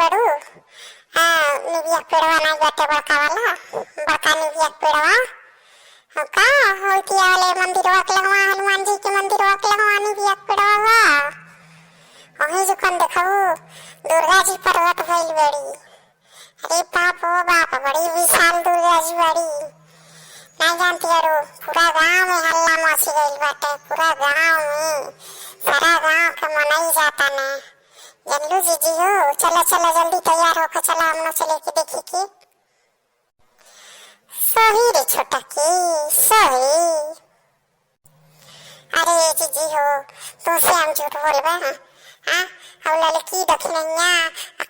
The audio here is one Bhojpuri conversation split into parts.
बड़ू निविया पेड़वा नहीं बाटे बड़का वाला बड़का निविया पेड़वा का होतिया वाले मंदिरवा के लगवा हनुमान जी के मंदिरवा के लगवा निविया पेड़वा वहीं जो कन देखो दुर्गा जी पर्वत भइल बड़ी। अरे बाप ओ बाप बड़ी विशाल दुर्गा जी बड़ी नहीं जानती यारो पूरा गांव में हल्ला मची गइल बाटे पूरा गांव में सारा गांव के मनाई जाता ने जल्लू जीजी हो चलो चलो जल्दी तैयार होकर चलो हम लोग चले के देखी की सही रे छोटा की सही। अरे जीजी हो तुमसे हम झूठ बोलबे हाँ हम लड़की दखनैया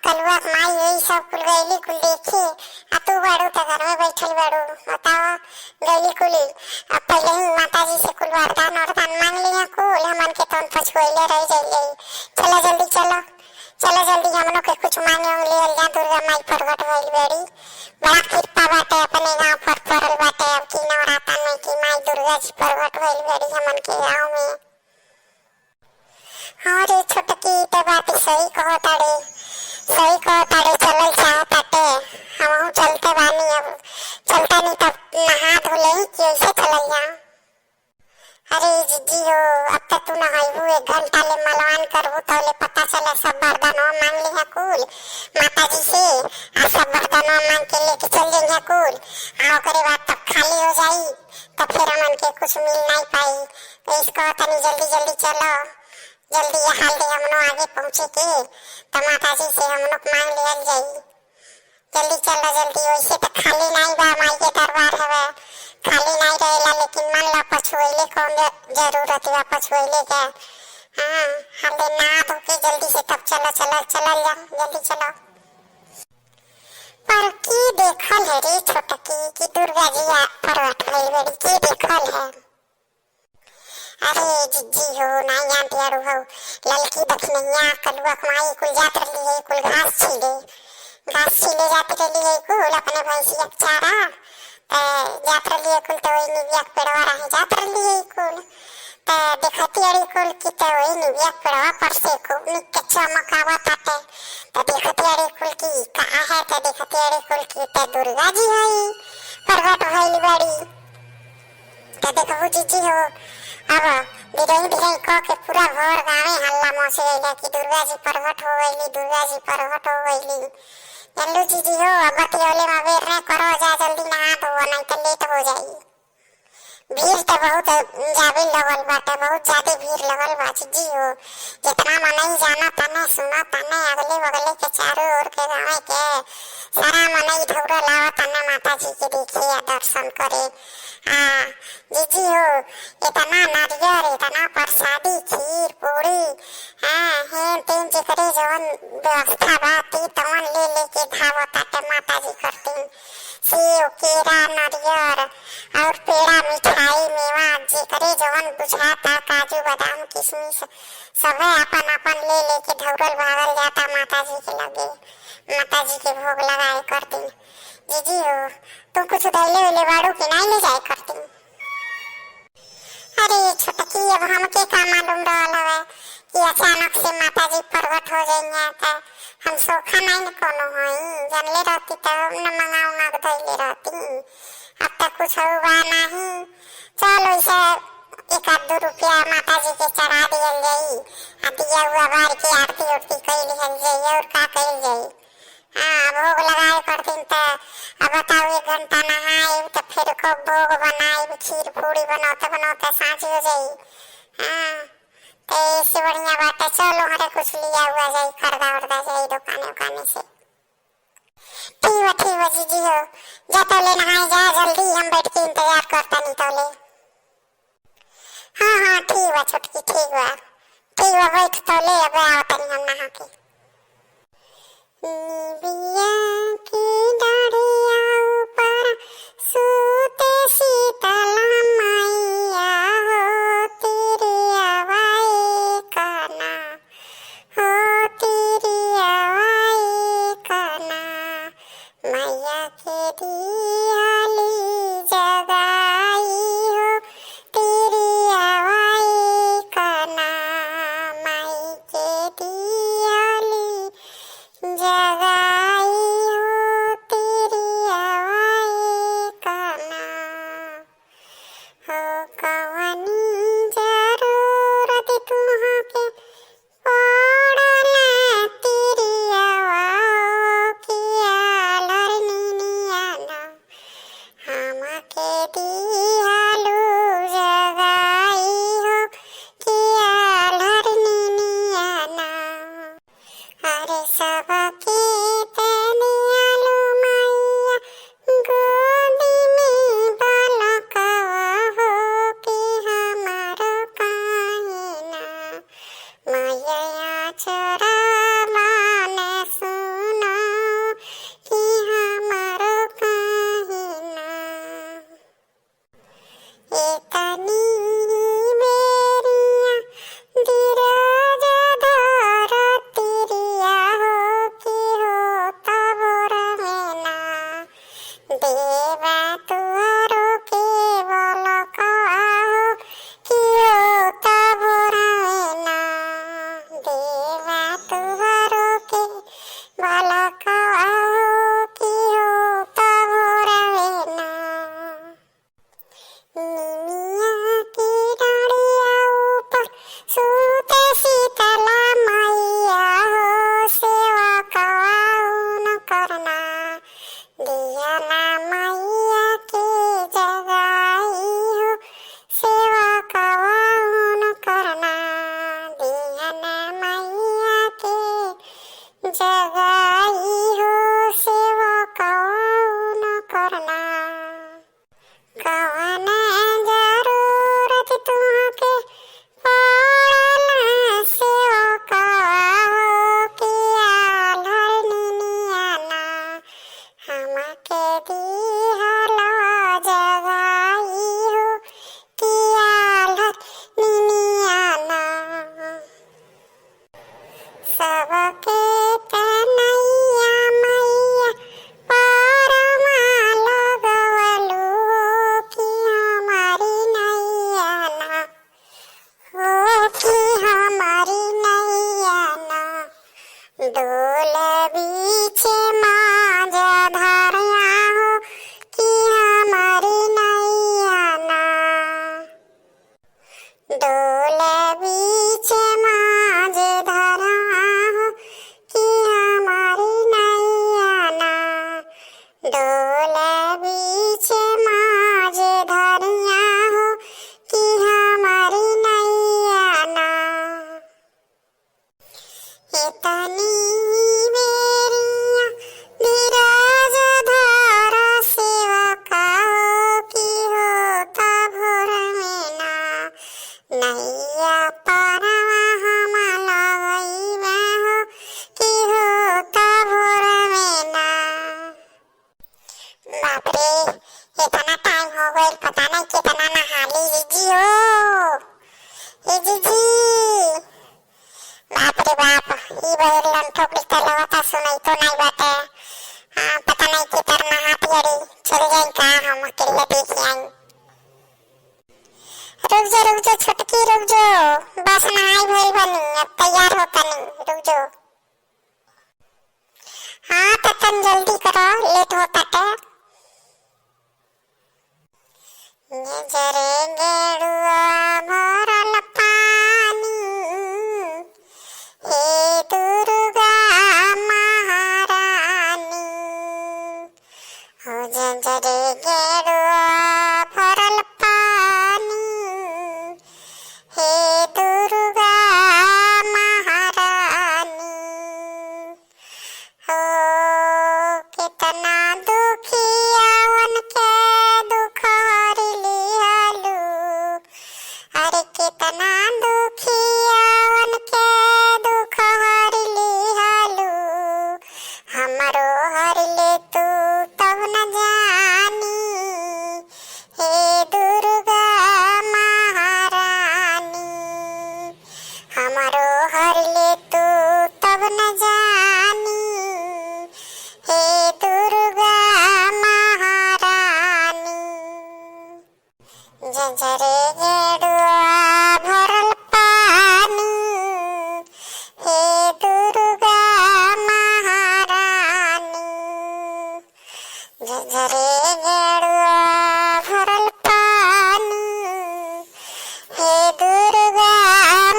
कलुआ माई यही सब कुल गईली कुल देखे आ तू बाड़ू तो घर में बैठल बाड़ू बताओ गईली कुल अब पहले ही माता जी से कुल वरदान मांग लिया कुल हमन के तो पछुएले रह जाइए। चलो जल्दी चलो चलो जल्दी हम लोग के कुछ मांगे ले जा दुर्गा माई प्रकट भइल बड़ी बड़ा कृपा बाटे अपने गांव पर पड़ल बाटे अब की नवरात्र में की माई दुर्गा जी प्रकट भइल बड़ी हमन के गांव में। हाँ रे छोटकी तो बात सही कहो ताड़े चलल चाहताटे हम चलते बानी अब चलता नहीं तब नहा धो ले कैसे चलल जा। अरे जीजी हो अब तक तू नहाइबू 1 घंटा ले मलवान करबू तो ले पता चले सब वरदानवा मांग लिया कुल माता जी से आ सब वरदानवा मांग के लेके चल जाइए कुल आ ओकरे बाद तब खाली हो जाई तब फिर हमन के कुछ मिल नहीं पाई तो इसको तनी जल्दी जल्दी चलो जल्दी हाल दे हम लोग आगे पहुंचे के तो माता जी से हम लोग मांग लिया जाई जल्दी चलो जल्दी वैसे तो खाली नहीं बा माई के दरबार है खाली नहीं रहेला लेकिन मन ला पछुएले कौन जरूरत बा पछुएले के हाँ हाल दे नहा धो के जल्दी से तब चलो चलो चलल जा जल्दी चलो। पर की देखल है रे छोटकी की दुर्गा जी प्रकट भइल बड़ी की देखल है। अरे जीजी हो नहीं जानती यारो हो लड़की दखनैया कलुआ माई कुल जात रही है कुल घास छीले जाते रही है कुल अपने भैंसिया के चारा तो जात रही है कुल तो वही निविया पेड़वा रहे जात रही है कुल तो देखती अड़ी कुल की तो वही निविया पेड़वा पर से खूब निक चमक आवत आते तो देखती अड़ी कुल की कहाँ है तो देखती अड़ी कुल की तो दुर्गा जी है प्रकट भइल बड़ी तो देखो जीजी हो अब बिरही बिरही कह के पूरा घर गाँव हल्ला मच गई कि दुर्गा जी प्रकट हो गई दुर्गा जी प्रकट हो गई। जल्लू जीजी हो अब बतियोले में बेर नहीं करो जा जल्दी नहा दो नहीं तो लेट हो जाई। भीड़ तो बहुत जाबे लगल बाटे बहुत ज्यादा भीड़ लगल बा जीजी हो जितना मनई जाना तने सुना तने अगले बगले के चारों ओर के गाँव के सारा मनई धौरा लावा तने माता जी के देखे या दर्शन करे। हाँ जीजी हो इतना नारियल इतना प्रसादी खीर पूरी हाँ हेन तेन जेकरे जवन व्यवस्था बाती तवन ले लेके धावत आटे माता जी करती सेव केरा नारियल और पेड़ा मिठाई मेवा जेकरे जवन बुझाता काजू बादाम किशमिश सब अपन अपन ले लेके धौरल भागल जाता माता जी के लगे माता जी के भोग लगाए करती। जीजी हो तुम कुछ दैले वेले बाड़ू के नहीं ले जाए करती। अरे छोटकी अब हमके का मालूम रहल है कि अचानक से माता जी प्रकट हो जाएंगे तो हम सोखा नहीं न कोनो होई जानले रहती तो न मंगाऊंगा दैले रहती अब तक कुछ हुआ नहीं। चलो इसे 1-2 रुपया माता जी के चढ़ा दियल जाई आ दिया हुआ बार की आरती उरती कई लिहल जाई और का कई जाई। हाँ भोग लगाए करतीन तो अब बताओ 1 घंटा नहाए तो फिर को भोग बनाए खीर पूरी बनाते बनाते सांझ हो जाई। हाँ तो इससे बढ़िया बात है चलो हरे कुछ लिया हुआ जाई खरीदा उर्दा जाई दुकाने से। ठीक है जीजी हो जा तो ले नहाए जा जल्दी हम बैठ के इंतजार करता नहीं तो ले। हाँ ठीक है छोटकी ठीक है बैठ तो ले अब आवता नहीं हम नहा के। निविया की डाढ़िया ऊपर सूते शीतल मैया हो तेरी आवाज़ काना हो तेरी आवाज़ काना मैया के दियाली जगाई हो तेरी आवाज़ काना माई के दियाली जगा दिया ना मैया के जगाई हो सेवा कवाउन करना। दिया ना मैया के जगाई हो सेवा कवाउन करना। कवन जरूरत तुहके पड़ल सेवा कवाओ किया धरनियाना। हमके दिहल जगाई हो किया धरनियाना। सबके तनैया मैया परमा लगवलू कि हमारी नैया ना हो कि हमारी नैया ना। डोल बीच माज धरिया हो कि हमारी नैया ना। डोल बीच माज धरिया हो कि हमारी नैया ना। डोल बीच माज धरिया हो कि हमारी नैया ना। इतनी बेरिया धीरज धर सेवा कहो कि होता भोर में ना। नैया परवा हम लगइबे हो कि होता भोर में ना। बाप रे इतना टाइम हो गइल पता नहीं कितना नहाली जीजी हो। ए जीजी बाप रे बाप ई बहरलन ठोकरी तलवता सुनाई तो नहीं बाटे। हाँ पता नहीं कितर नहाती अड़ी चल जाई का हम अकेले देखी आई। रुक जा छुटकी रुक जो बस नहाई भइल बनी अब तैयार होता नहीं रुक जो। हाँ तो तुम जल्दी करो लेट होता है। जरे गेरुआ भरल पानी हे दुर्गा महारानी। हो जरे गेरुआ भरल पानी हे दुर्गा महारानी। हो कितना दुखियावन के दुख हरि लिहलू। अरे कितना दुखियावन के दुख हरि लिहलू। हमरो हरि ले तू तब न जानी हे दुर्गा महारानी। हमरो हरि ले तू तब न जानी हे दुर्गा महारानी। जरे गेरुआ भरल पानी हे दुर्गा महारानी। जरे गेरुआ भरल पानी हे दुर्गा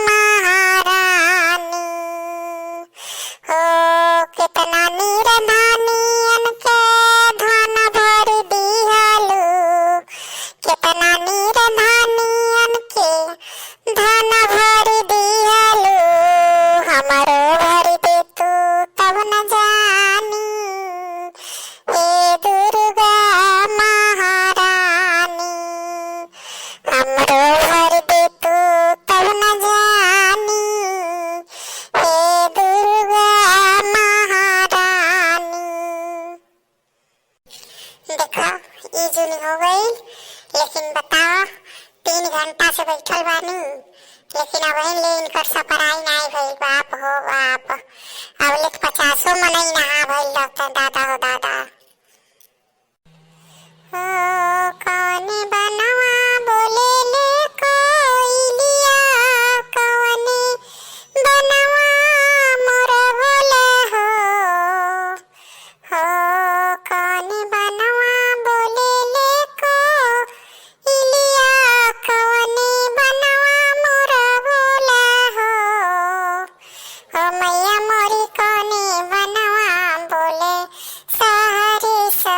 महारानी। हो कितना निरधानियन के धन भर दिहलू। कितना निरधानियन के धन भर दिहलू। हमरो भर दे तू तब न जानी हे दुर्गा महारानी। हमरो भर दे तू तब न जानी हे दुर्गा महारानी। देखो ई जूनी हो गई लेकिन बताओ 3 घंटा से बैठल बानी लेकिन अब ले इनकर सफराई नहीं भइल। बाप हो बाप अब ले 50 मनई नहा भइल डॉक्टर दादा हो दादा। हो कौने बनवा बोले ले कोइलिया कौने बनवा मोर भोले हो। हो कौने बनवा बोले ले कोइलिया कौने बनवा मोर भोले हो। हो मैया मोरी कौने बनवा बोले सहरी सा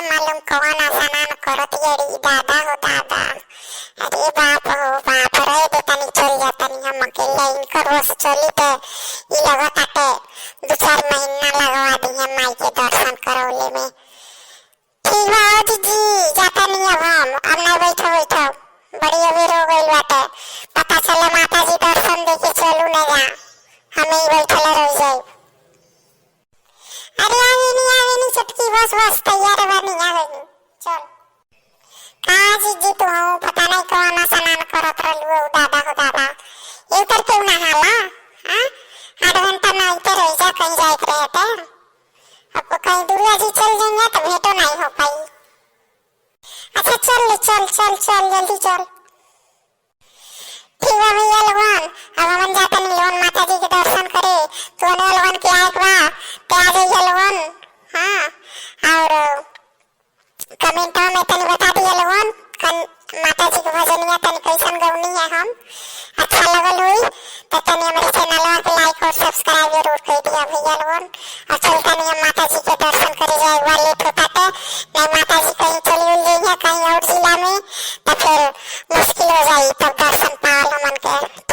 मालूम कौन स्नान करत येड़ी दादा हो दादा। अरे बाप हो बाप रे बेटनी चल जातनी हम अकेले इनकर रोज चली ते ई लगत आटे 2-4 महीना लगवा दिए माई के दर्शन करौले में। ठीक बा दीदी जाता नहीं अब नहीं बैठो बैठो बड़ी अबेर हो गई बाटे। पता चले माता जी दर्शन देके चलू न जा हमें ही बैठले रह जाए। अरे आवे नहीं चटकी बस तैयार बनी आवे चल। कहाँ जी तू हो पता नहीं कौन स्नान करत रहलू दादा हो दादा। ये उतर क्यों ना हाला हां 8 घंटा ना इधर रह जा कहीं जाए रहते। अब कहीं दुर्गा जी चल जाएंगे तो भेंटो नहीं हो पाई। अच्छा चल जल्दी चल। ठीक है भैया लोगन अब हम जाते नहीं लोगन माता जी के दर्शन करे तो लोगन के आए बा ते आ जाइए लोगन। हाँ और कमेंट में तनी बता दिए लोगन माता जी के भजनिया तनी कैसन गौनी है हम अच्छा लगल हुई तो तनी हमारे चैनल को लाइक और सब्सक्राइब जरूर कर दिया भैया लोगन। और चलता नहीं हम माता जी के दर्शन करे जाए हुआ लेट होता है नहीं माता जी कहीं चली हुई है कहीं और जिला में तो फिर मुश्किल हो जाए तब दर्शन पावल हमन के।